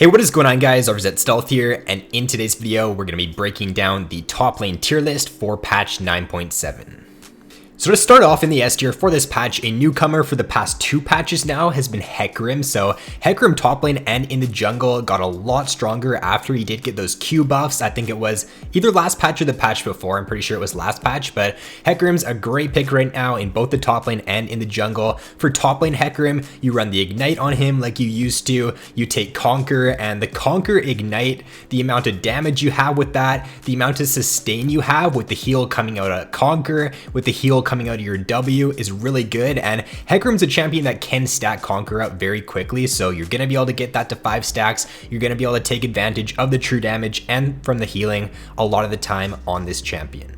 Hey, what is going on guys, RvzStealth here, and in today's video, we're going to be breaking down the top lane tier list for patch 9.7. So to start off in the S tier for this patch, a newcomer for the past 2 patches now has been Hecarim. So Hecarim top lane and in the jungle got a lot stronger after he did get those Q buffs. I think it was either last patch or the patch before. I'm pretty sure it was last patch, but Hecarim's a great pick right now in both the top lane and in the jungle. For top lane Hecarim, you run the Ignite on him like you used to. You take Conquer, and the Conquer Ignite, the amount of damage you have with that, the amount of sustain you have with the heal coming out of Conquer, with the heal coming out of your W is really good. And Hecarim's a champion that can stack Conquer up very quickly, so you're going to be able to get that to 5 stacks. You're going to be able to take advantage of the true damage and from the healing a lot of the time on this champion.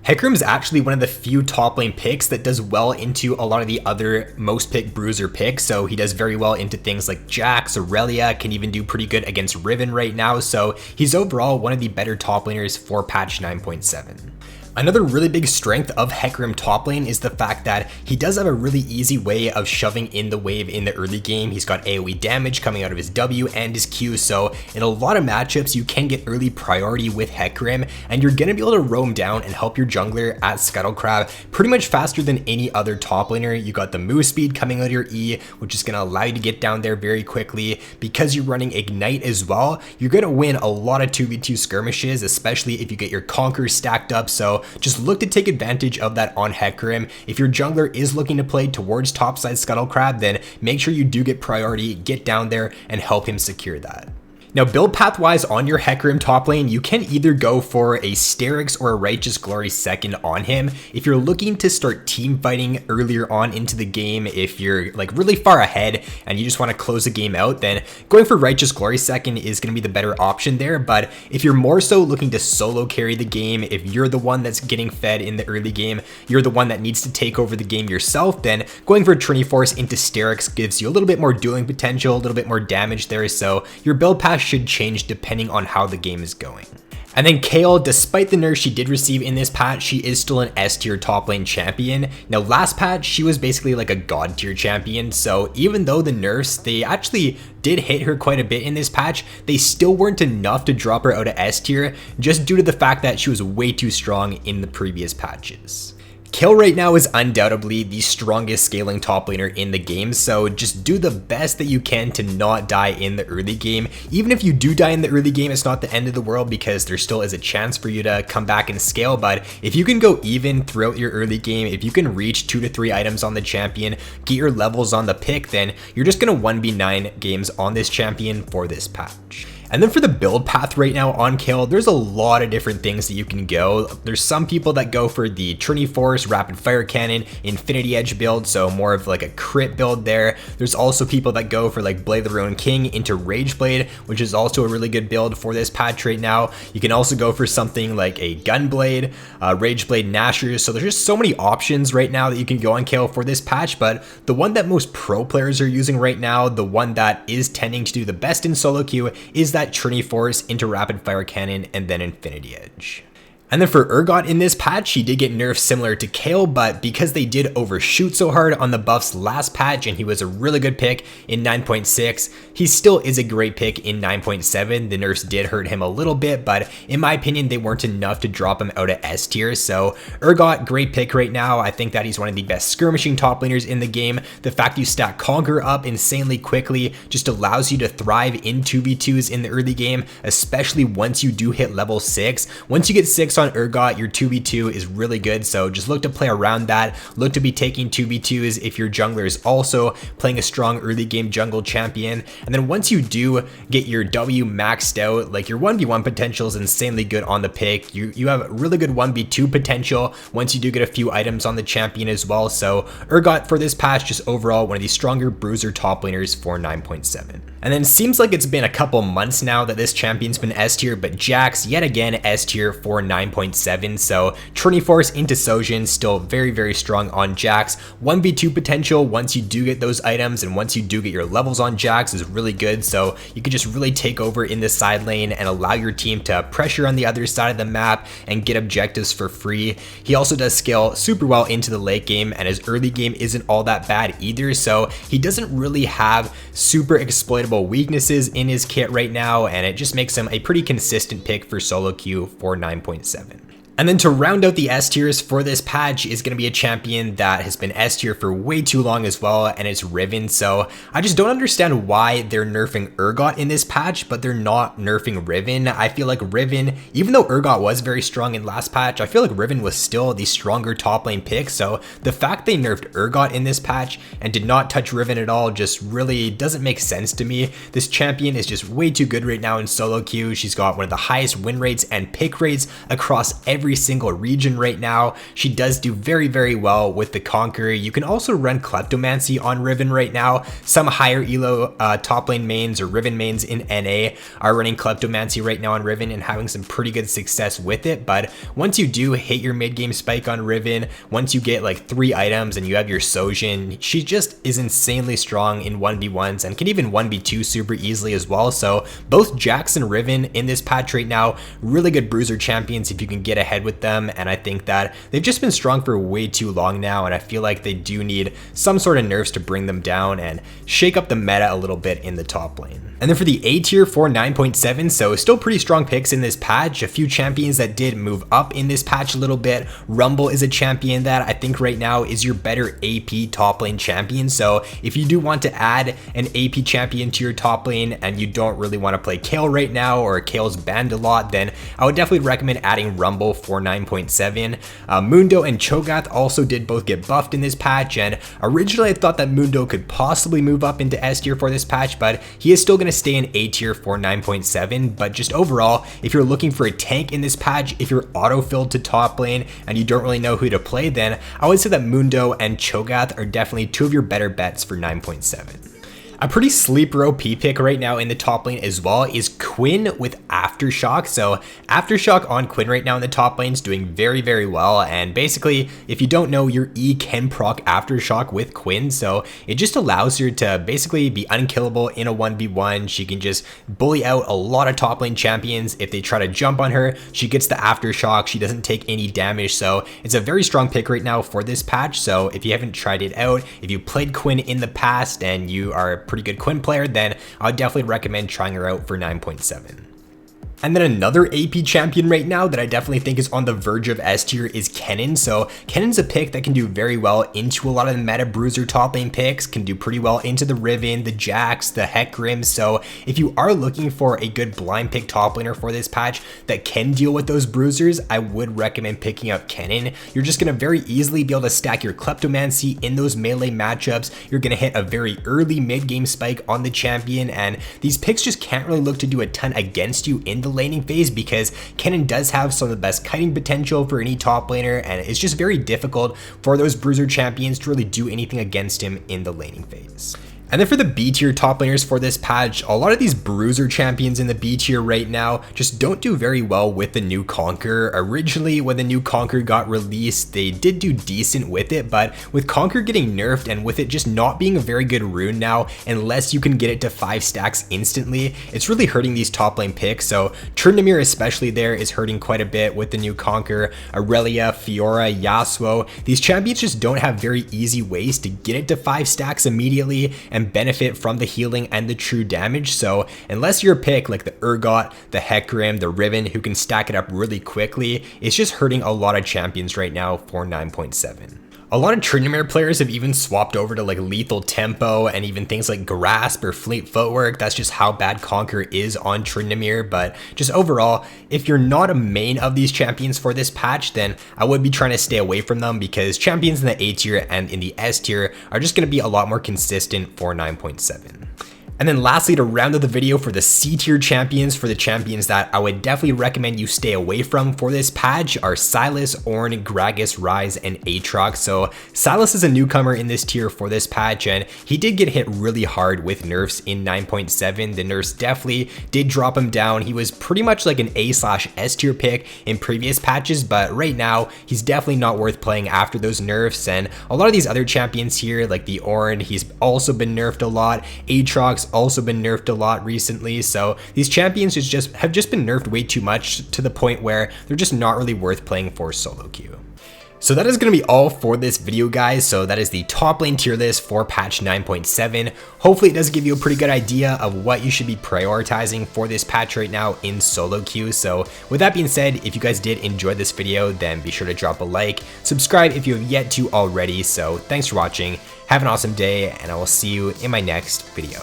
Hecarim is actually one of the few top lane picks that does well into a lot of the other most picked bruiser picks. So he does very well into things like Jax, Aurelia, can even do pretty good against Riven right now. So he's overall one of the better top laners for patch 9.7. Another really big strength of Hecarim top lane is the fact that he does have a really easy way of shoving in the wave in the early game. He's got AoE damage coming out of his W and his Q, so in a lot of matchups you can get early priority with Hecarim, and you're going to be able to roam down and help your jungler at Scuttlecrab pretty much faster than any other top laner. You got the move speed coming out of your E, which is going to allow you to get down there very quickly. Because you're running Ignite as well, you're going to win a lot of 2v2 skirmishes, especially if you get your Conquer stacked up. So just look to take advantage of that on Hecarim. If your jungler is looking to play towards topside Scuttlecrab, then make sure you do get priority, get down there, and help him secure that. Now, build path wise on your Hecarim top lane, you can either go for a Sterix or a Righteous Glory second on him. If you're looking to start team fighting earlier on into the game, if you're like really far ahead and you just want to close the game out, then going for Righteous Glory second is going to be the better option there. But if you're more so looking to solo carry the game, if you're the one that's getting fed in the early game, you're the one that needs to take over the game yourself, then going for Trinity Force into Sterix gives you a little bit more dueling potential, a little bit more damage there. So your build path should change depending on how the game is going. And then Kayle, despite the nerfs she did receive in this patch, she is still an S tier top lane champion. Now last patch, she was basically like a god tier champion, so even though the nerfs, they actually did hit her quite a bit in this patch, they still weren't enough to drop her out of S tier, just due to the fact that she was way too strong in the previous patches. Kayle right now is undoubtedly the strongest scaling top laner in the game, so just do the best that you can to not die in the early game. Even if you do die in the early game, it's not the end of the world because there still is a chance for you to come back and scale. But if you can go even throughout your early game, if you can reach 2 to 3 items on the champion, get your levels on the pick, then you're just going to 1v9 games on this champion for this patch. And then for the build path right now on Kayle, there's a lot of different things that you can go. There's some people that go for the Trinity Force, Rapid Fire Cannon, Infinity Edge build, so more of like a crit build there. There's also people that go for like Blade the Ruined King into Rage Blade, which is also a really good build for this patch right now. You can also go for something like a Gunblade, Rage Blade Nashers. So there's just so many options right now that you can go on Kayle for this patch, but the one that most pro players are using right now, the one that is tending to do the best in solo queue, is that Trinity Force into Rapid Fire Cannon and then Infinity Edge. And then for Urgot in this patch, he did get nerfs similar to Kayle, but because they did overshoot so hard on the buffs last patch and he was a really good pick in 9.6, he still is a great pick in 9.7. The nerfs did hurt him a little bit, but in my opinion, they weren't enough to drop him out of S tier. So Urgot, great pick right now. I think that he's one of the best skirmishing top laners in the game. The fact you stack Conquer up insanely quickly just allows you to thrive in 2v2s in the early game, especially once you do hit level 6. Once you get 6 on Urgot, your 2v2 is really good, so just look to play around that. Look to be taking 2v2s if your jungler is also playing a strong early game jungle champion. And then once you do get your W maxed out, like your 1v1 potential is insanely good on the pick. You have really good 1v2 potential once you do get a few items on the champion as well. So Urgot for this patch, just overall one of the stronger bruiser top laners for 9.7. And then it seems like it's been a couple months now that this champion's been S tier, but Jax yet again S tier for 9.7. 9.7. So Trinity Force into Sojin, still very strong on Jax. 1v2 potential once you do get those items, and once you do get your levels on Jax is really good. So you could just really take over in the side lane and allow your team to pressure on the other side of the map and get objectives for free. He also does scale super well into the late game, and his early game isn't all that bad either. So he doesn't really have super exploitable weaknesses in his kit right now, and it just makes him a pretty consistent pick for solo queue for 9.7. And then to round out the S tiers for this patch is going to be a champion that has been S tier for way too long as well, and it's Riven. So I just don't understand why they're nerfing Urgot in this patch, but they're not nerfing Riven. I feel like Riven, even though Urgot was very strong in last patch, I feel like Riven was still the stronger top lane pick. So the fact they nerfed Urgot in this patch and did not touch Riven at all just really doesn't make sense to me. This champion is just way too good right now in solo queue. She's got one of the highest win rates and pick rates across every single region right now. She does do very well with the Conqueror. You can also run Kleptomancy on Riven right now. Some higher elo top lane mains or Riven mains in NA are running Kleptomancy right now on Riven and having some pretty good success with it. But once you do hit your mid game spike on Riven, once you get like 3 items and you have your Sojin, she just is insanely strong in 1v1s and can even 1v2 super easily as well. So both Jax and Riven in this patch right now, really good bruiser champions if you can get ahead with them, and I think that they've just been strong for way too long now, and I feel like they do need some sort of nerfs to bring them down and shake up the meta a little bit in the top lane. And then for the A tier for 9.7, so still pretty strong picks in this patch. A few champions that did move up in this patch a little bit. Rumble is a champion that I think right now is your better AP top lane champion. So if you do want to add an AP champion to your top lane and you don't really want to play Kayle right now, or Kale's banned a lot, then I would definitely recommend adding Rumble for 9.7. Mundo and Cho'Gath also did both get buffed in this patch, and originally I thought that Mundo could possibly move up into S tier for this patch, but he is still going to stay in A tier for 9.7. But just overall, if you're looking for a tank in this patch, if you're auto-filled to top lane and you don't really know who to play, then I would say that Mundo and Cho'Gath are definitely two of your better bets for 9.7. A pretty sleeper OP pick right now in the top lane as well is Quinn with Aftershock. So Aftershock on Quinn right now in the top lane is doing very well, and basically if you don't know, your E can proc Aftershock with Quinn, so it just allows her to basically be unkillable in a 1v1. She can just bully out a lot of top lane champions. If they try to jump on her, she gets the Aftershock, she doesn't take any damage, so it's a very strong pick right now for this patch. So if you haven't tried it out, if you played Quinn in the past and you are a pretty good Quinn player, then I would definitely recommend trying her out for 9.7. And then another AP champion right now that I definitely think is on the verge of S tier is Kenan. So Kenan's a pick that can do very well into a lot of the meta bruiser top lane picks, can do pretty well into the Riven, the Jax, the Hecarim. So if you are looking for a good blind pick top laner for this patch that can deal with those bruisers, I would recommend picking up Kenan. You're just going to very easily be able to stack your Kleptomancy in those melee matchups. You're going to hit a very early mid game spike on the champion, and these picks just can't really look to do a ton against you in the laning phase, because Kenan does have some of the best kiting potential for any top laner, and it's just very difficult for those bruiser champions to really do anything against him in the laning phase. And then for the B tier top laners for this patch, a lot of these bruiser champions in the B tier right now just don't do very well with the new Conqueror. Originally, when the new Conqueror got released, they did do decent with it, but with Conqueror getting nerfed and with it just not being a very good rune now, unless you can get it to 5 stacks instantly, it's really hurting these top lane picks. So Tryndamere especially there is hurting quite a bit with the new Conqueror. Aurelia, Fiora, Yasuo, these champions just don't have very easy ways to get it to 5 stacks immediately and benefit from the healing and the true damage. So unless you're a pick like the Urgot, the Hecarim, the Riven, who can stack it up really quickly, it's just hurting a lot of champions right now for 9.7. A lot of Tryndamere players have even swapped over to like Lethal Tempo and even things like Grasp or Fleet Footwork. That's just how bad Conqueror is on Tryndamere. But just overall, if you're not a main of these champions for this patch, then I would be trying to stay away from them, because champions in the A tier and in the S tier are just going to be a lot more consistent for 9.7. And then lastly, to round out the video for the C tier champions, for the champions that I would definitely recommend you stay away from for this patch are Sylas, Ornn, Gragas, Ryze, and Aatrox. So Sylas is a newcomer in this tier for this patch, and he did get hit really hard with nerfs in 9.7. The nerfs definitely did drop him down. He was pretty much like an A/S tier pick in previous patches, but right now he's definitely not worth playing after those nerfs. And a lot of these other champions here, like the Ornn, he's also been nerfed a lot. Aatrox also been nerfed a lot recently, so these champions have just been nerfed way too much to the point where they're just not really worth playing for solo queue. So that is going to be all for this video, guys. So that is the top lane tier list for patch 9.7. Hopefully it does give you a pretty good idea of what you should be prioritizing for this patch right now in solo queue. So with that being said, if you guys did enjoy this video, then be sure to drop a like, subscribe if you have yet to already. So thanks for watching, have an awesome day, and I will see you in my next video.